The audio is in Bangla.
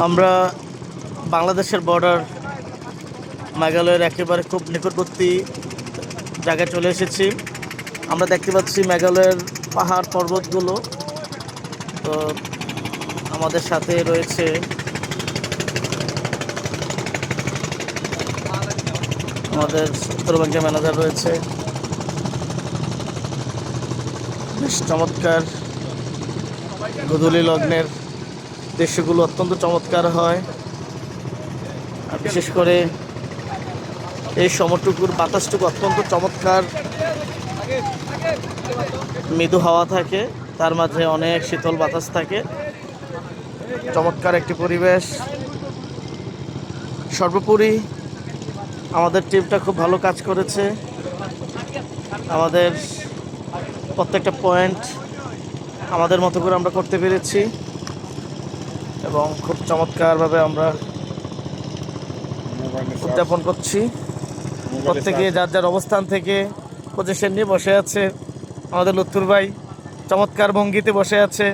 আমরা বাংলাদেশের বর্ডার মেঘালয়ের একেবারে খুব নিকটবর্তী জায়গায় চলে এসেছি। আমরা দেখতে পাচ্ছি মেঘালয়ের পাহাড় পর্বতগুলো। তো আমাদের সাথে রয়েছে আমাদের উত্তর ব্যাংকের ম্যানেজার রয়েছে। বেশ চমৎকার গোধূলি লগ্নের দৃশ্যগুলো অত্যন্ত চমৎকার হয়। আর বিশেষ করে এই সময়টুকুর বাতাসটুকু অত্যন্ত চমৎকার, মৃদু হাওয়া থাকে, তার মাঝে অনেক শীতল বাতাস থাকে। চমৎকার একটি পরিবেশ। সর্বোপরি আমাদের টিমটা খুব ভালো কাজ করেছে। আমাদের প্রত্যেকটা পয়েন্ট আমাদের মতো করে আমরা করতে পেরেছি এবং খুব চমৎকারভাবে আমরা উদযাপন করছি। প্রত্যেকে যার যার অবস্থান থেকে পজিশন নিয়ে বসে আছে। আমাদের লুৎফুর ভাই চমৎকার ভঙ্গিতে বসে আছে।